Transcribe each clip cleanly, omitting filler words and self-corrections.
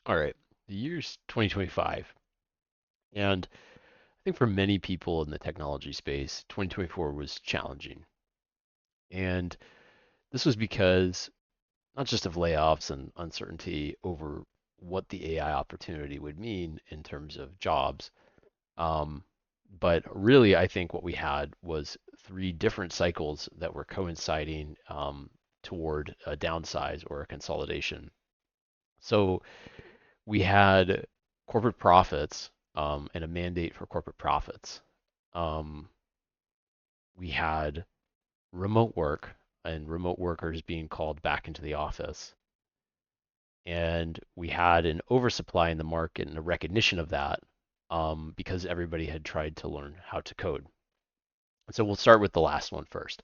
All right, the year's 2025, and I think for many people in the technology space, 2024 was challenging. And this was because not just of layoffs and uncertainty over what the AI opportunity would mean in terms of jobs, um, but really, I think what we had was three different cycles that were coinciding toward a downsize or a consolidation. So we had corporate profits and a mandate for corporate profits. Um, we had remote work and remote workers being called back into the office. And we had an oversupply in the market and a recognition of that because everybody had tried to learn how to code. So we'll start with the last one first.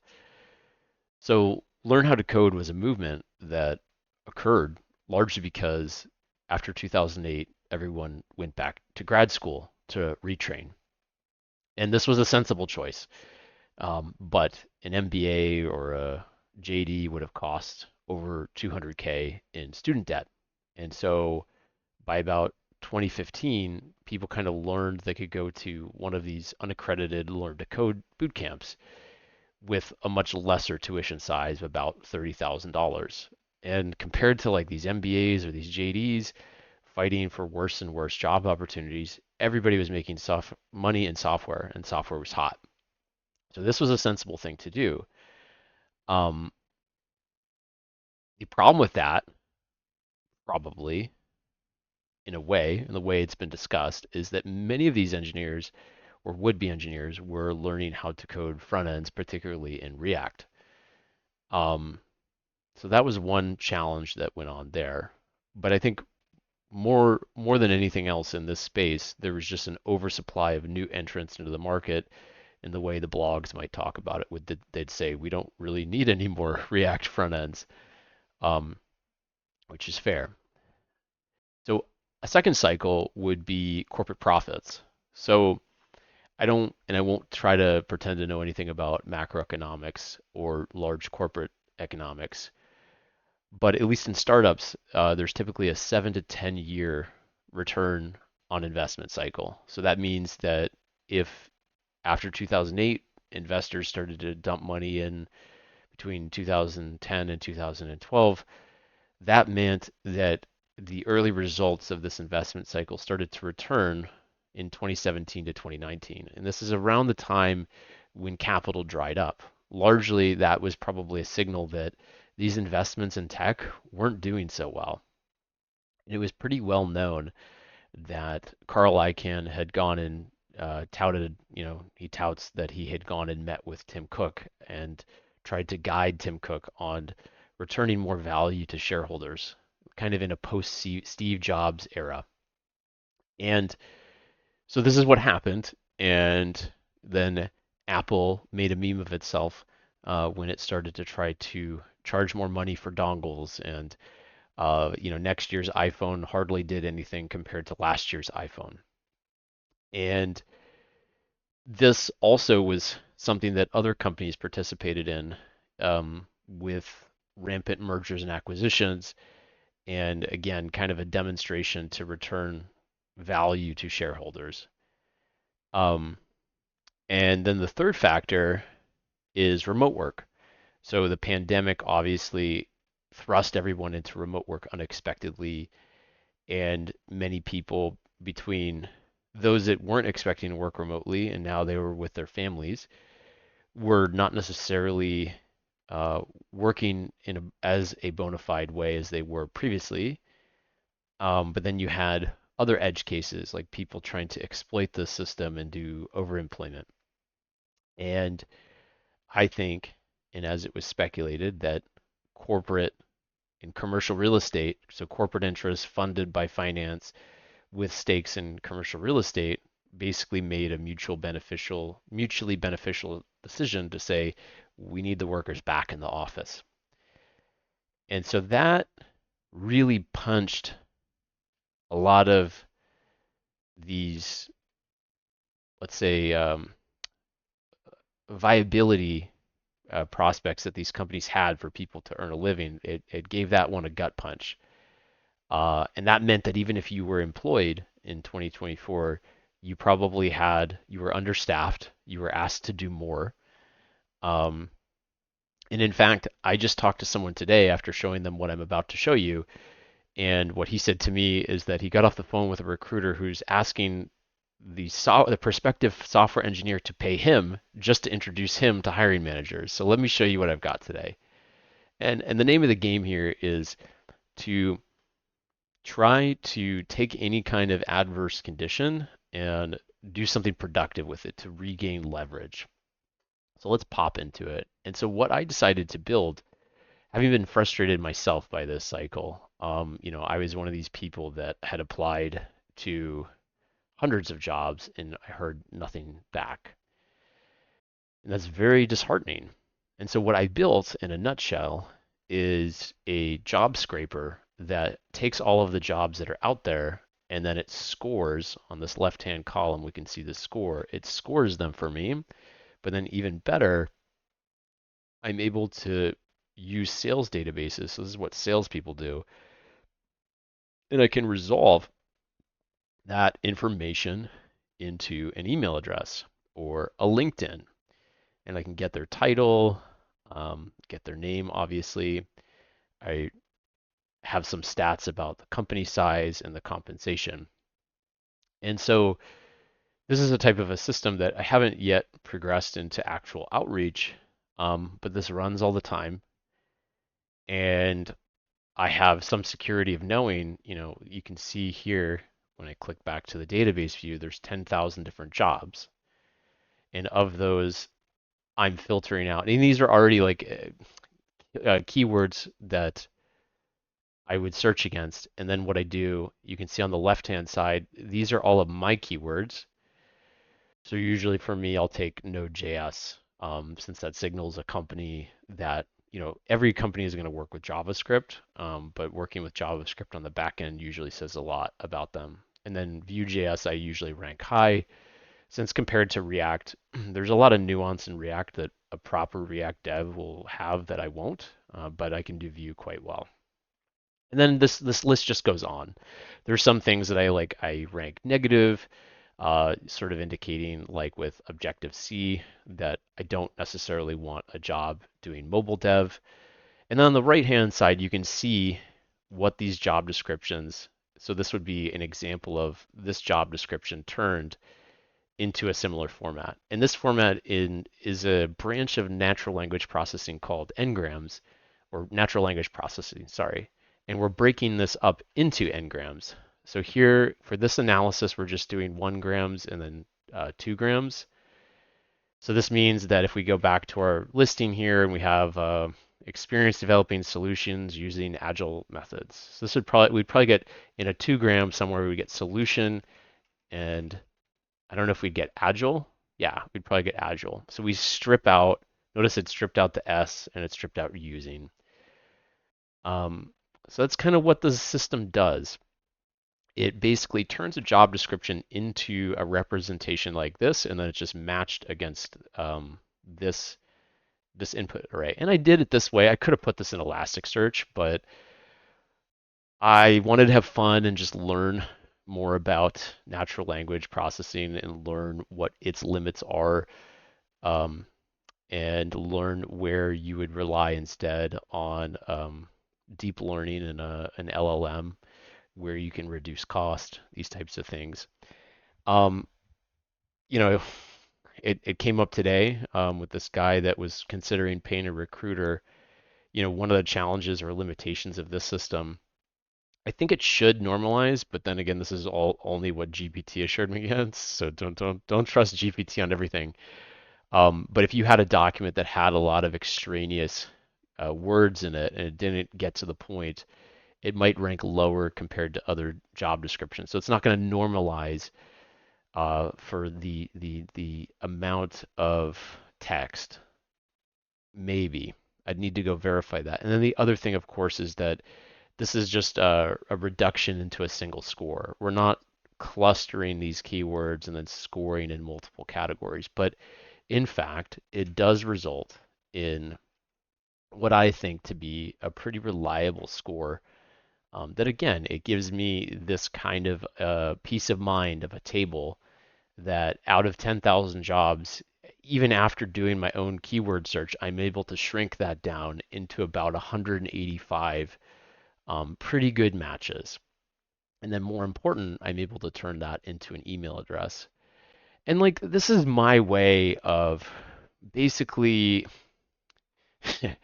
So learn how to code was a movement that occurred largely because after 2008, everyone went back to grad school to retrain. And this was a sensible choice. But an MBA or a JD would have cost over 200K in student debt. And so by about 2015, people kind of learned they could go to one of these unaccredited learn to code boot camps with a much lesser tuition size of about $30,000. And compared to like these MBAs or these JDs fighting for worse and worse job opportunities, everybody was making money in software and software was hot. So this was a sensible thing to do. Um, the problem with that, probably in a way, in the way it's been discussed, is that many of these engineers or would-be engineers were learning how to code front ends, particularly in React. Um, so that was one challenge that went on there. But I think more than anything else in this space, there was just an oversupply of new entrants into the market. In the way the blogs might talk about it, they'd say we don't really need any more React front ends, um, which is fair. So a second cycle would be corporate profits. So I don't, and I won't try to pretend to know anything about macroeconomics or large corporate economics, but at least in startups, there's typically a 7 to 10 year return on investment cycle. So that means that if after 2008, investors started to dump money in between 2010 and 2012, that meant that the early results of this investment cycle started to return in 2017 to 2019. And this is around the time when capital dried up. Largely, that was probably a signal that these investments in tech weren't doing so well. And it was pretty well known that Carl Icahn had gone and touted, he touts that he had gone and met with Tim Cook and tried to guide Tim Cook on returning more value to shareholders, kind of in a post Steve Jobs era. And so this is what happened. And then Apple made a meme of itself when it started to try to charge more money for dongles. And, next year's iPhone hardly did anything compared to last year's iPhone. And this also was something that other companies participated in with rampant mergers and acquisitions, and again, kind of a demonstration to return value to shareholders. Um, and then the third factor is remote work. So the pandemic obviously thrust everyone into remote work unexpectedly, and many people between those that weren't expecting to work remotely and now they were with their families were not necessarily uh, working as a bona fide way as they were previously. But then you had other edge cases like people trying to exploit the system and do overemployment. And I think, and as it was speculated, that corporate and commercial real estate, so corporate interests funded by finance with stakes in commercial real estate, basically made a mutually beneficial decision to say we need the workers back in the office. And so that really punched a lot of these, let's say, viability prospects that these companies had for people to earn a living. It gave that one a gut punch. And that meant that even if you were employed in 2024, you were understaffed, you were asked to do more. Um, and in fact, I just talked to someone today after showing them what I'm about to show you. And what he said to me is that he got off the phone with a recruiter who's asking the prospective software engineer to pay him just to introduce him to hiring managers. So let me show you what I've got today. And the name of the game here is to try to take any kind of adverse condition and do something productive with it to regain leverage. So let's pop into it. And so what I decided to build, having been frustrated myself by this cycle, I was one of these people that had applied to hundreds of jobs and I heard nothing back. And that's very disheartening. And so what I built in a nutshell is a job scraper that takes all of the jobs that are out there and then it scores on this left-hand column. We can see the score. It scores them for me, but then even better, I'm able to use sales databases. So this is what salespeople do. And I can resolve that information into an email address or a LinkedIn. And I can get their title, get their name, obviously. I have some stats about the company size and the compensation. And so this is a type of a system that I haven't yet progressed into actual outreach, but this runs all the time. And I have some security of knowing, you can see here when I click back to the database view, there's 10,000 different jobs. And of those, I'm filtering out. And these are already like keywords that I would search against. And then what I do, you can see on the left-hand side, these are all of my keywords. So usually for me, I'll take Node.js, since that signals a company that, every company is going to work with JavaScript, but working with JavaScript on the back end usually says a lot about them. And then Vue.js, I usually rank high, since compared to React, there's a lot of nuance in React that a proper React dev will have that I won't, but I can do Vue quite well. And then this list just goes on. There's some things that I rank negative, sort of indicating like with Objective-C that I don't necessarily want a job doing mobile dev. And then on the right-hand side, you can see what these job descriptions, so this would be an example of this job description turned into a similar format. And this format is a branch of natural language processing called ngrams, or natural language processing, sorry. And we're breaking this up into ngrams. So here, for this analysis, we're just doing 1 grams and then 2 grams. So this means that if we go back to our listing here and we have experience developing solutions using agile methods. So we'd probably get in a 2 gram somewhere we get solution, and I don't know if we'd get agile. Yeah, we'd probably get agile. So we strip out, notice it stripped out the S and it stripped out using. So that's kind of what the system does. It basically turns a job description into a representation like this, and then it's just matched against this input array. And I did it this way. I could have put this in Elasticsearch, but I wanted to have fun and just learn more about natural language processing and learn what its limits are, and learn where you would rely instead on deep learning and an LLM where you can reduce cost, these types of things. Um, you know, it came up today with this guy that was considering paying a recruiter. One of the challenges or limitations of this system, I think it should normalize, but then again, this is all only what GPT assured me against. So don't trust GPT on everything. But if you had a document that had a lot of extraneous words in it and it didn't get to the point, it might rank lower compared to other job descriptions. So it's not going to normalize for the amount of text. Maybe I'd need to go verify that. And then the other thing, of course, is that this is just a reduction into a single score. We're not clustering these keywords and then scoring in multiple categories, but in fact, it does result in what I think to be a pretty reliable score That again, it gives me this kind of peace of mind of a table that out of 10,000 jobs, even after doing my own keyword search, I'm able to shrink that down into about 185 pretty good matches. And then more important, I'm able to turn that into an email address. And like this is my way of basically at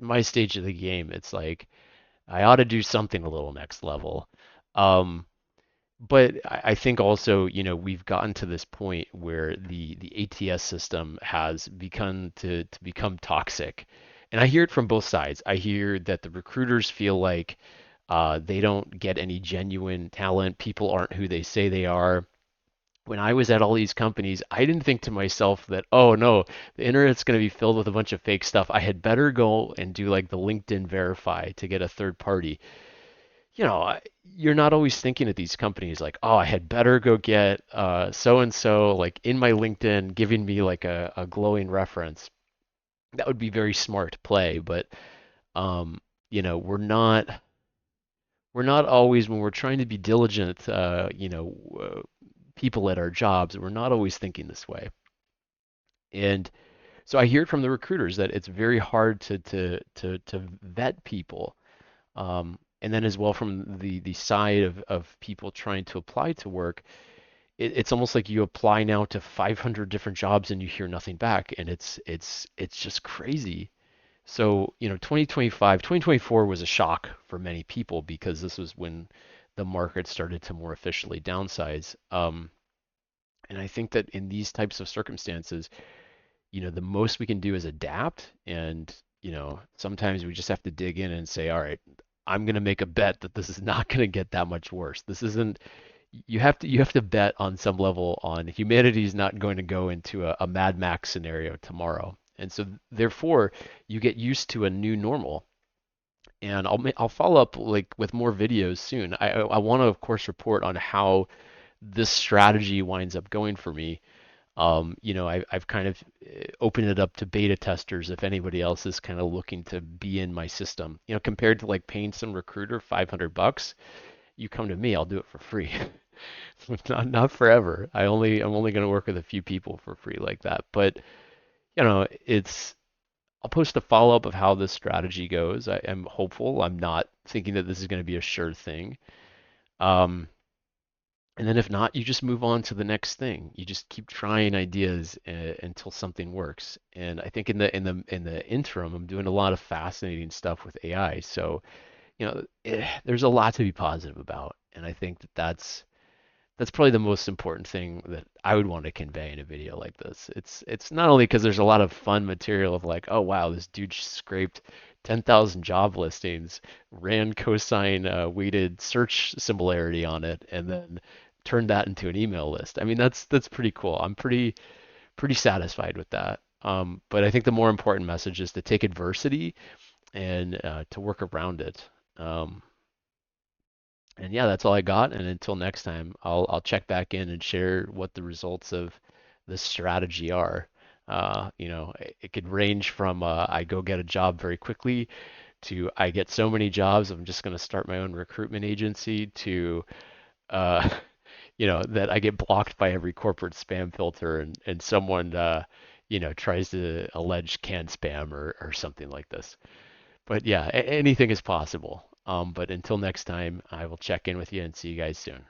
my stage of the game, it's like I ought to do something a little next level. Um, but I think also, we've gotten to this point where the ATS system has begun to become toxic. And I hear it from both sides. I hear that the recruiters feel like they don't get any genuine talent. People aren't who they say they are. When I was at all these companies, I didn't think to myself that, oh no, the internet's going to be filled with a bunch of fake stuff. I had better go and do like the LinkedIn verify to get a third party. You're not always thinking at these companies like, oh, I had better go get so and so like in my LinkedIn giving me like a glowing reference. That would be very smart play, but um, we're not always when we're trying to be diligent, people at our jobs, we're not always thinking this way. And so I hear it from the recruiters that it's very hard to vet people. And then as well from the side of people trying to apply to work, it's almost like you apply now to 500 different jobs and you hear nothing back, and it's just crazy. So, 2025, 2024 was a shock for many people because this was when the market started to more officially downsize. And I think that in these types of circumstances, the most we can do is adapt. And, sometimes we just have to dig in and say, all right, I'm going to make a bet that this is not going to get that much worse. This isn't, you have to bet on some level on humanity is not going to go into a Mad Max scenario tomorrow. And so therefore you get used to a new normal. And I'll follow up like with more videos soon. I want to of course report on how this strategy winds up going for me. I've kind of opened it up to beta testers if anybody else is kind of looking to be in my system. Compared to like paying some recruiter $500, you come to me, I'll do it for free. Not forever. I'm only going to work with a few people for free like that. But it's I'll post a follow up of how this strategy goes. I am hopeful. I'm not thinking that this is going to be a sure thing. Um, and then if not, you just move on to the next thing. You just keep trying ideas until something works. And I think in the interim, I'm doing a lot of fascinating stuff with AI. So, there's a lot to be positive about. And I think that that's probably the most important thing that I would want to convey in a video like this. It's not only because there's a lot of fun material of like, oh wow, this dude scraped 10,000 job listings, ran cosine weighted search similarity on it, and then turned that into an email list. I mean, that's pretty cool. I'm pretty satisfied with that. But I think the more important message is to take adversity and to work around it. And yeah, that's all I got. And until next time, I'll check back in and share what the results of this strategy are. It could range from I go get a job very quickly to I get so many jobs, I'm just going to start my own recruitment agency to uh, that I get blocked by every corporate spam filter and someone tries to allege canned spam or something like this. But yeah, anything is possible. But until next time, I will check in with you and see you guys soon.